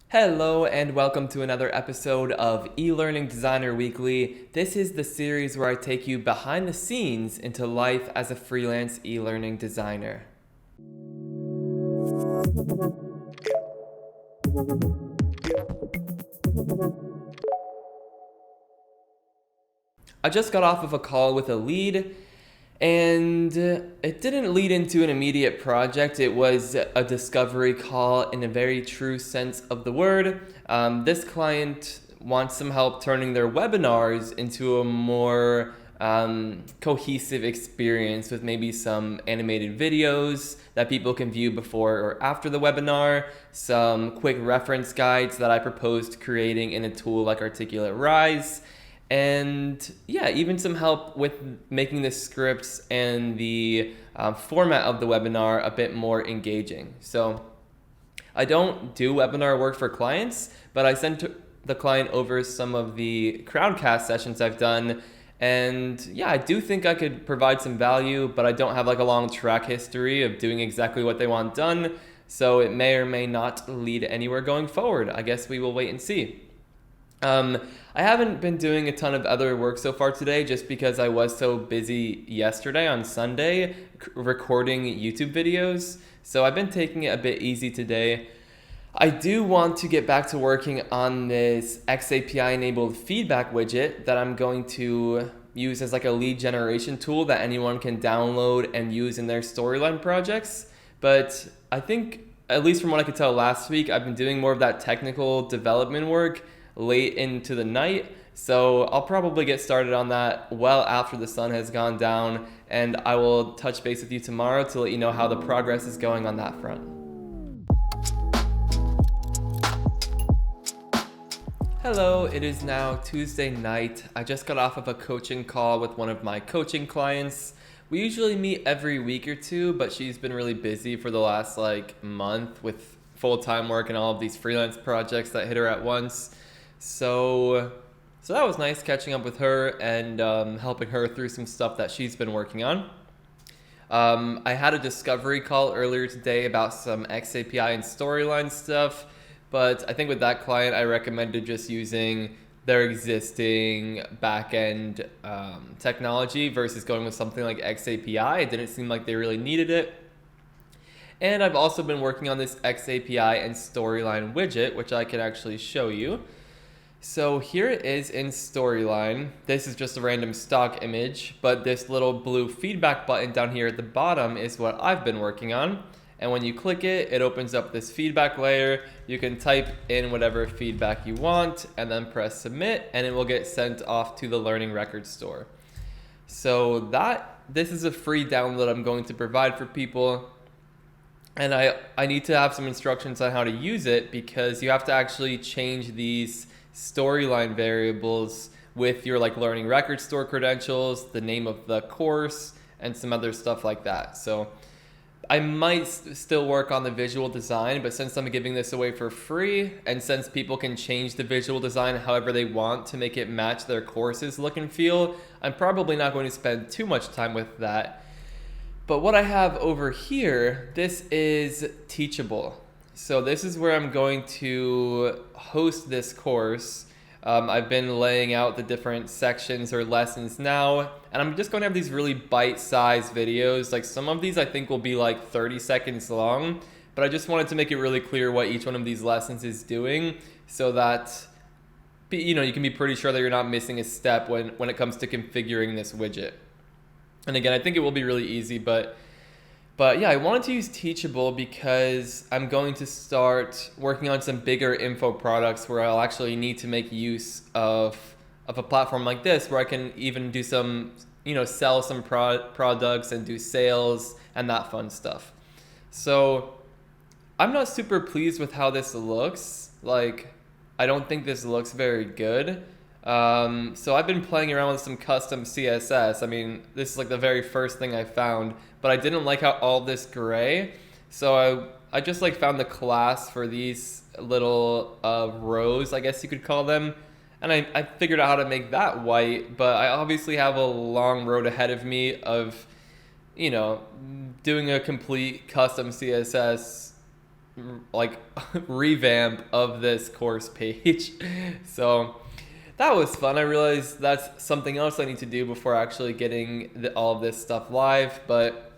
Hello and welcome to another episode of eLearning Designer Weekly. This is the series where I take you behind the scenes into life as a freelance e-learning designer. I just got off of a call with a lead, and it didn't lead into an immediate project. It was a discovery call in a very true sense of the word. This client wants some help turning their webinars into a more cohesive experience with maybe some animated videos that people can view before or after the webinar, some quick reference guides that I proposed creating in a tool like Articulate Rise, and yeah, even some help with making the scripts and the format of the webinar a bit more engaging. So I don't do webinar work for clients, but I sent the client over some of the crowdcast sessions I've done. And yeah, I do think I could provide some value, but I don't have like a long track history of doing exactly what they want done. So it may or may not lead anywhere going forward. I guess we will wait and see. I haven't been doing a ton of other work so far today just because I was so busy yesterday on Sunday recording YouTube videos. So I've been taking it a bit easy today. I do want to get back to working on this XAPI enabled feedback widget that I'm going to use as like a lead generation tool that anyone can download and use in their storyline projects. But I think, at least from what I could tell last week, I've been doing more of that technical development work late into the night. So I'll probably get started on that well after the sun has gone down, and I will touch base with you tomorrow to let you know how the progress is going on that front. Hello, it is now Tuesday night. I just got off of a coaching call with one of my coaching clients. We usually meet every week or two, but she's been really busy for the last month with full-time work and all of these freelance projects that hit her at once. So that was nice catching up with her and helping her through some stuff that she's been working on. I had a discovery call earlier today about some XAPI and storyline stuff, but I think with that client, I recommended just using their existing backend technology versus going with something like XAPI. It didn't seem like they really needed it. And I've also been working on this XAPI and storyline widget, which I can actually show you. So here it is in Storyline. This is just a random stock image, but this little blue feedback button down here at the bottom is what I've been working on. And when you click it, it opens up this feedback layer. You can type in whatever feedback you want and then press submit, and it will get sent off to the Learning Records store. So this is a free download I'm going to provide for people. And I need to have some instructions on how to use it because you have to actually change these storyline variables with your Learning Record store credentials, the name of the course, and some other stuff like that. So I might still work on the visual design, but since I'm giving this away for free, and since people can change the visual design however they want to make it match their course's look and feel, I'm probably not going to spend too much time with that. But what I have over here, this is Teachable. So this is where I'm going to host this course. I've been laying out the different sections or lessons now, and I'm just going to have these really bite-sized videos. Like some of these I think will be 30 seconds long, but I just wanted to make it really clear what each one of these lessons is doing so that you can be pretty sure that you're not missing a step when it comes to configuring this widget. And again, I think it will be really easy, but yeah, I wanted to use Teachable because I'm going to start working on some bigger info products where I'll actually need to make use of a platform like this where I can even do some, sell some products and do sales and that fun stuff. So I'm not super pleased with how this looks. I don't think this looks very good. So I've been playing around with some custom CSS. I mean, this is the very first thing I found, but I didn't like how all this gray. So I just found the class for these little rows, I guess you could call them. And I figured out how to make that white, but I obviously have a long road ahead of me of, doing a complete custom CSS like revamp of this course page. So that was fun. I realized that's something else I need to do before actually getting all of this stuff live, but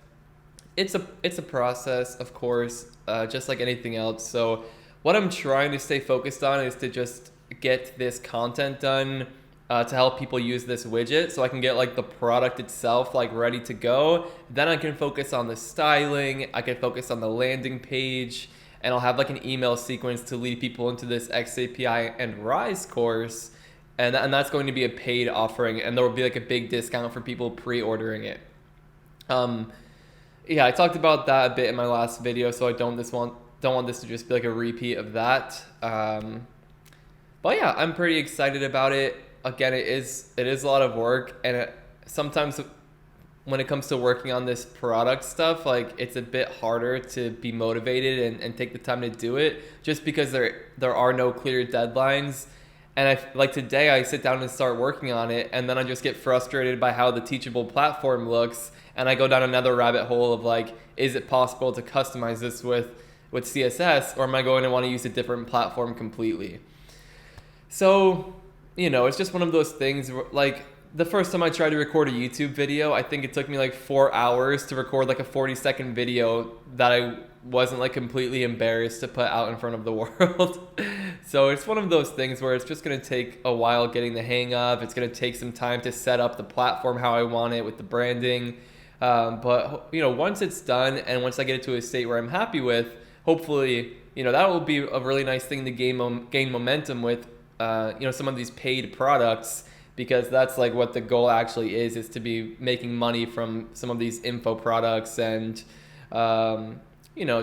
it's a process, of course, just like anything else. So what I'm trying to stay focused on is to just get this content done, to help people use this widget, so I can get like the product itself like ready to go. Then I can focus on the styling, I can focus on the landing page, and I'll have like an email sequence to lead people into this XAPI and Rise course. And that's going to be a paid offering, and there will be like a big discount for people pre-ordering it. Yeah, I talked about that a bit in my last video, so I don't want this to just be like a repeat of that. But yeah, I'm pretty excited about it. Again, it is a lot of work, and sometimes when it comes to working on this product stuff, like it's a bit harder to be motivated and take the time to do it, just because there are no clear deadlines. And like today, I sit down and start working on it, and then I just get frustrated by how the Teachable platform looks, and I go down another rabbit hole of like, is it possible to customize this with CSS, or am I going to want to use a different platform completely? So, it's just one of those things where, like, the first time I tried to record a YouTube video, I think it took me like 4 hours to record like a 40-second video that I wasn't like completely embarrassed to put out in front of the world. So it's one of those things where it's just going to take a while getting the hang of. It's going to take some time to set up the platform how I want it with the branding. But once it's done, and once I get it to a state where I'm happy with, hopefully, that will be a really nice thing to gain momentum with, some of these paid products, because that's like what the goal actually is to be making money from some of these info products and,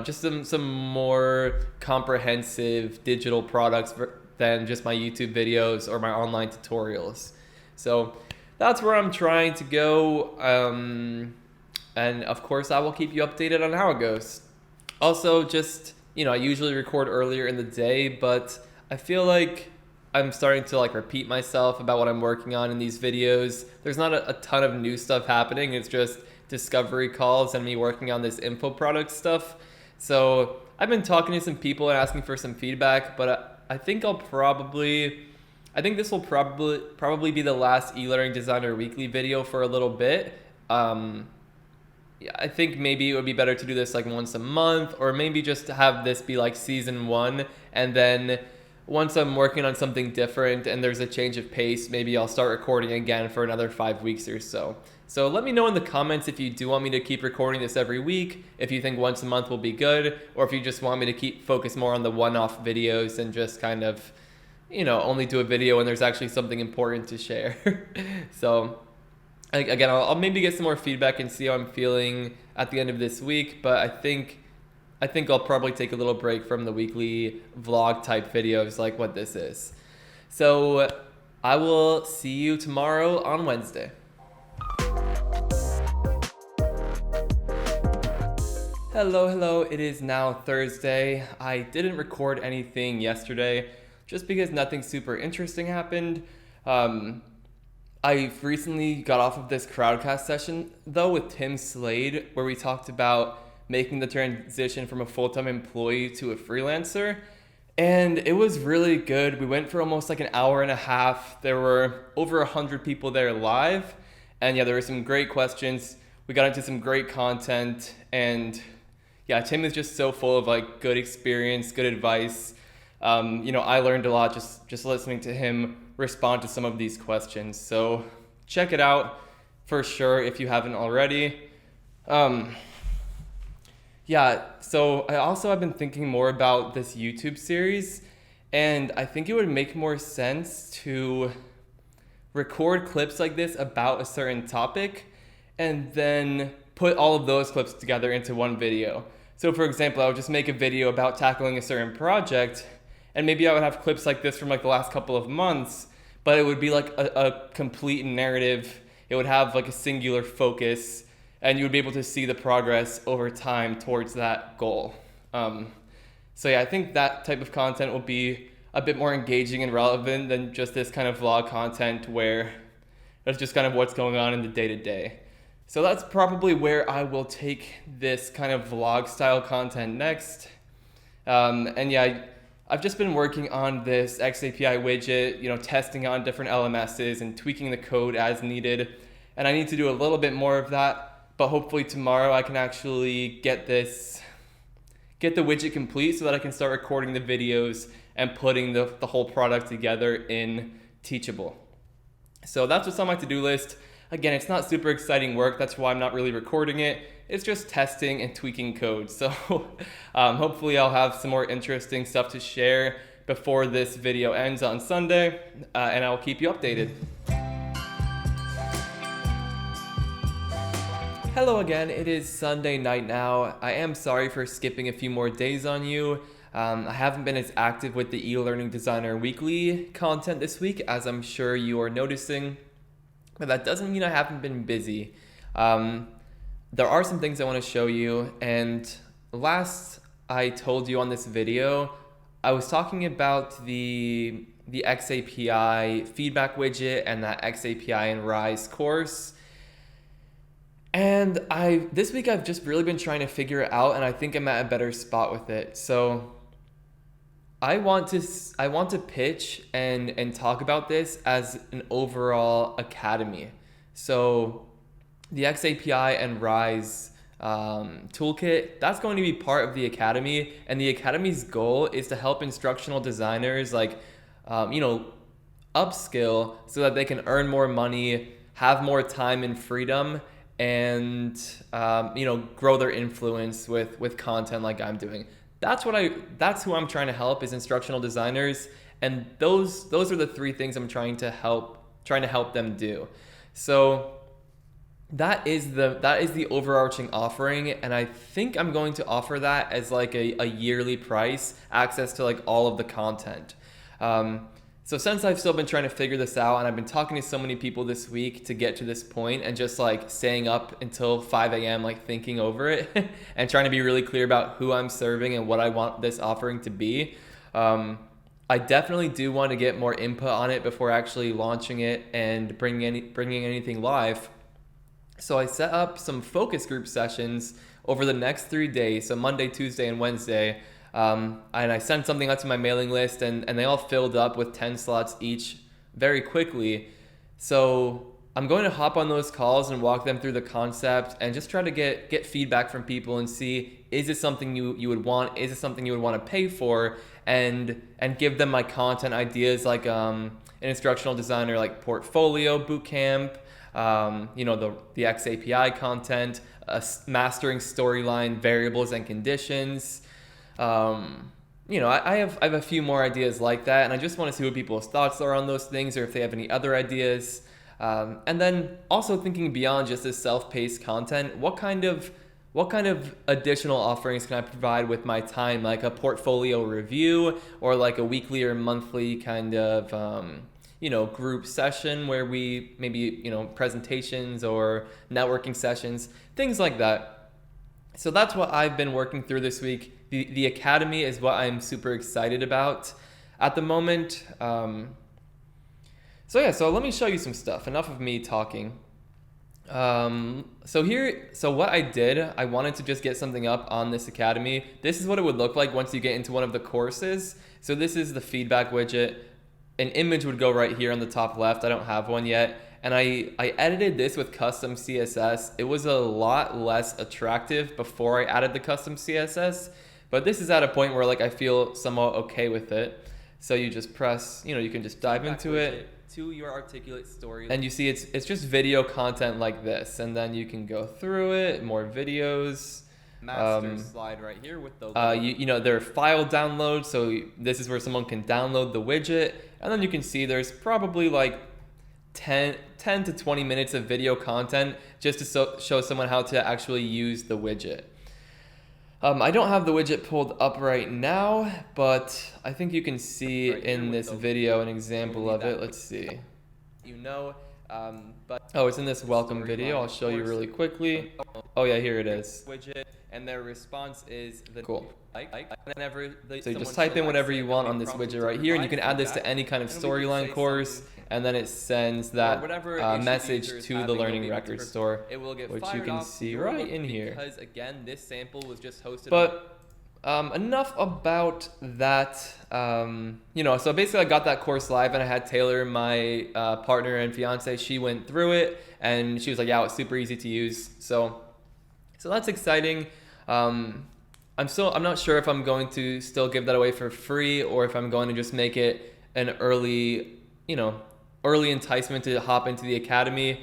just some more comprehensive digital products than just my YouTube videos or my online tutorials. So that's where I'm trying to go. And of course, I will keep you updated on how it goes. Also, just, I usually record earlier in the day, but I feel like I'm starting to like repeat myself about what I'm working on in these videos. There's not a ton of new stuff happening. It's just discovery calls and me working on this info product stuff. So I've been talking to some people and asking for some feedback, but I think this will probably be the last eLearning Designer Weekly video for a little bit. Yeah, I think maybe it would be better to do this like once a month, or maybe just to have this be like season 1, and then once I'm working on something different and there's a change of pace, maybe I'll start recording again for another 5 weeks or so. So let me know in the comments if you do want me to keep recording this every week, if you think once a month will be good, or if you just want me to focus more on the one-off videos and just kind of, only do a video when there's actually something important to share. So again, I'll maybe get some more feedback and see how I'm feeling at the end of this week, but I think I'll probably take a little break from the weekly vlog type videos like what this is. So I will see you tomorrow on Wednesday. Hello, it is now Thursday. I didn't record anything yesterday just because nothing super interesting happened. I recently got off of this Crowdcast session though with Tim Slade, where we talked about making the transition from a full-time employee to a freelancer. And it was really good. We went for almost like an hour and a half. There were over 100 people there live. And yeah, there were some great questions. We got into some great content. And yeah, Tim is just so full of like good experience, good advice. I learned a lot just listening to him respond to some of these questions. So check it out for sure if you haven't already. Yeah, so I also have been thinking more about this YouTube series, and I think it would make more sense to record clips like this about a certain topic and then put all of those clips together into one video. So for example, I would just make a video about tackling a certain project, and maybe I would have clips like this from like the last couple of months, but it would be like a complete narrative. It would have like a singular focus, and you would be able to see the progress over time towards that goal. So yeah, I think that type of content will be a bit more engaging and relevant than just this kind of vlog content where that's just kind of what's going on in the day-to-day. So that's probably where I will take this kind of vlog style content next. And yeah, I've just been working on this XAPI widget, testing on different LMSs and tweaking the code as needed. And I need to do a little bit more of that, but hopefully tomorrow I can actually get the widget complete so that I can start recording the videos and putting the whole product together in Teachable. So that's what's on my to-do list. Again, it's not super exciting work. That's why I'm not really recording it. It's just testing and tweaking code. So hopefully I'll have some more interesting stuff to share before this video ends on Sunday, and I'll keep you updated. Hello again, it is Sunday night now. I am sorry for skipping a few more days on you. I haven't been as active with the eLearning Designer Weekly content this week, as I'm sure you are noticing, but that doesn't mean I haven't been busy. There are some things I want to show you, and last I told you on this video, I was talking about the XAPI feedback widget and that XAPI and Rise course. And this week I've just really been trying to figure it out, and I think I'm at a better spot with it. So I want to pitch and talk about this as an overall academy. So the XAPI and Rise toolkit, that's going to be part of the academy, and the academy's goal is to help instructional designers upskill so that they can earn more money, have more time and freedom, and grow their influence with content like I'm doing. That's who I'm trying to help, is instructional designers, and those are the three things I'm trying to help them do. So that is the overarching offering, and I think I'm going to offer that as like a yearly price, access to like all of the content. So since I've still been trying to figure this out, and I've been talking to so many people this week to get to this point, and just like staying up until 5 a.m. like thinking over it and trying to be really clear about who I'm serving and what I want this offering to be, I definitely do want to get more input on it before actually launching it and bringing anything live. So I set up some focus group sessions over the next 3 days, so Monday, Tuesday, and Wednesday. And I sent something out to my mailing list, and they all filled up with 10 slots each very quickly. So I'm going to hop on those calls and walk them through the concept and just try to get feedback from people and see, is this something you would want? Is it something you would want to pay for? And give them my content ideas, like an instructional designer like portfolio bootcamp, the XAPI content, mastering storyline variables and conditions. I have a few more ideas like that, and I just want to see what people's thoughts are on those things, or if they have any other ideas. And then also thinking beyond just this self-paced content, what kind of additional offerings can I provide with my time, like a portfolio review, or like a weekly or monthly kind of group session where we maybe presentations or networking sessions, things like that. So that's what I've been working through this week. The academy is what I'm super excited about at the moment. So let me show you some stuff. Enough of me talking. So what I did, I wanted to just get something up on this academy. This is what it would look like once you get into one of the courses. So this is the feedback widget. An image would go right here on the top left. I don't have one yet. And I edited this with custom CSS. It was a lot less attractive before I added the custom CSS, but this is at a point where like I feel somewhat okay with it. So you just press, you can just dive into it to your articulate story, and you see it's just video content like this, and then you can go through it, more videos. Master slide right here with the there are file downloads, so this is where someone can download the widget, and then you can see there's probably like 10 to 20 minutes of video content just to show someone how to actually use the widget. I don't have the widget pulled up right now, but I think you can see right in this video an example of it. Let's see. It's in this welcome video. I'll show you really quickly. Oh yeah, here it is. Widget, and their response is cool. So you just type in whatever you want on this widget right here, and you can add this to any kind of storyline course, and then it sends that message to the Learning Record Store, which you can see right in here. Because again, this sample was just hosted. But Enough about that. So basically I got that course live, and I had Taylor, my partner and fiance. She went through it and she was like, yeah, it's super easy to use. So that's exciting. I'm not sure if I'm going to still give that away for free, or if I'm going to just make it an early enticement to hop into the academy.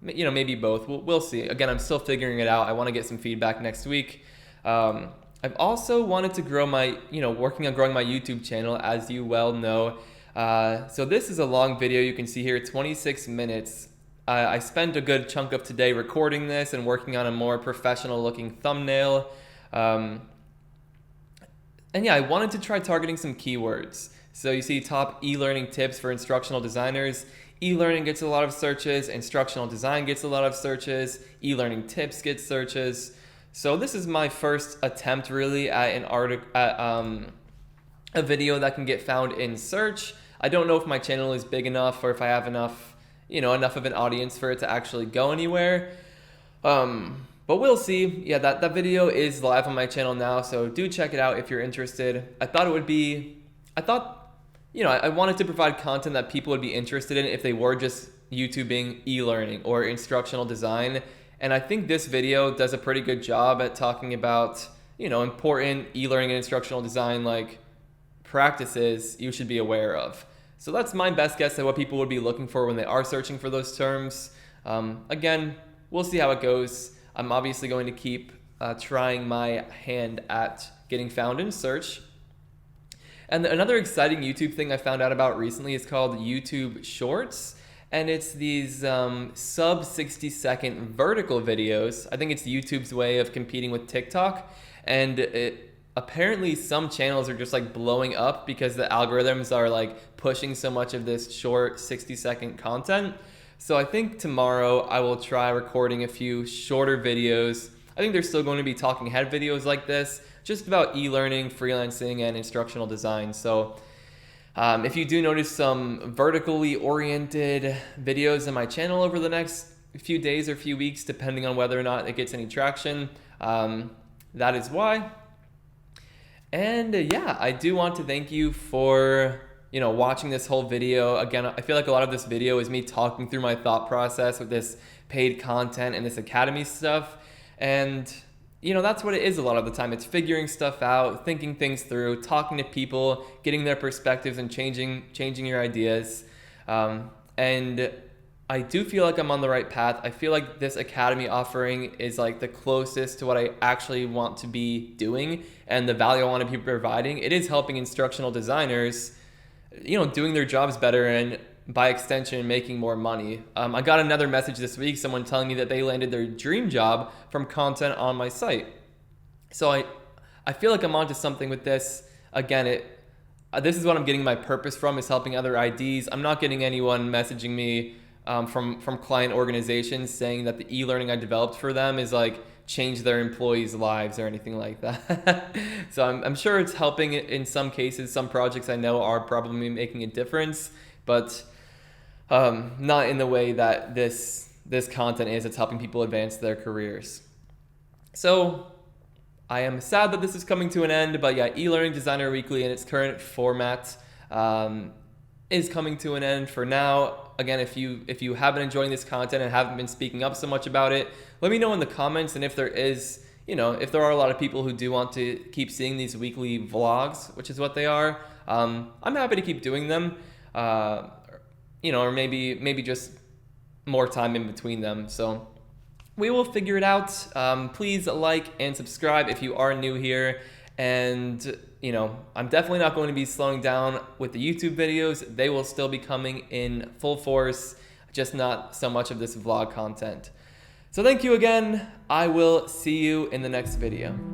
Maybe both. We'll see. Again, I'm still figuring it out. I want to get some feedback next week. I've also wanted to grow working on growing my YouTube channel, as you well know. So this is a long video. You can see here, 26 minutes. I spent a good chunk of today recording this and working on a more professional looking thumbnail. I wanted to try targeting some keywords. So you see top e-learning tips for instructional designers. E-learning gets a lot of searches, instructional design gets a lot of searches, e-learning tips gets searches. So this is my first attempt really at a video that can get found in search. I don't know if my channel is big enough, or if I have enough of an audience for it to actually go anywhere. But we'll see. Yeah, that video is live on my channel now, so do check it out if you're interested. I wanted to provide content that people would be interested in if they were just YouTubing e-learning or instructional design. And I think this video does a pretty good job at talking about, important e-learning and instructional design practices you should be aware of. So that's my best guess at what people would be looking for when they are searching for those terms. Again, we'll see how it goes. I'm obviously going to keep trying my hand at getting found in search. And another exciting YouTube thing I found out about recently is called YouTube Shorts. And it's these sub 60-second vertical videos. I think it's YouTube's way of competing with TikTok. And apparently some channels are just blowing up because the algorithms are pushing so much of this short 60-second content. So I think tomorrow I will try recording a few shorter videos. I think there's still going to be talking head videos like this, just about e-learning, freelancing, and instructional design. So if you do notice some vertically oriented videos on my channel over the next few days or few weeks, depending on whether or not it gets any traction, that is why. And I do want to thank you for watching this whole video. Again, I feel like a lot of this video is me talking through my thought process with this paid content and this academy stuff. And that's what it is a lot of the time. It's figuring stuff out, thinking things through, talking to people, getting their perspectives, and changing your ideas. And I do feel like I'm on the right path. I feel like this academy offering is the closest to what I actually want to be doing and the value I want to be providing. It is helping instructional designers, doing their jobs better, and by extension, making more money. I got another message this week, someone telling me that they landed their dream job from content on my site. So I feel like I'm onto something with this. Again, this is what I'm getting my purpose from, is helping other IDs. I'm not getting anyone messaging me from client organizations saying that the e-learning I developed for them is change their employees' lives or anything like that. So I'm sure it's helping in some cases. Some projects I know are probably making a difference, but not in the way that this content is. It's helping people advance their careers. So I am sad that this is coming to an end, but eLearning Designer Weekly in its current format is coming to an end for now. Again, if you have been enjoying this content and haven't been speaking up so much about it, let me know in the comments. And if there is, if there are a lot of people who do want to keep seeing these weekly vlogs, which is what they are, I'm happy to keep doing them. Or maybe just more time in between them. So we will figure it out. Please like and subscribe if you are new here. And I'm definitely not going to be slowing down with the YouTube videos. They will still be coming in full force, just not so much of this vlog content. So thank you again. I will see you in the next video.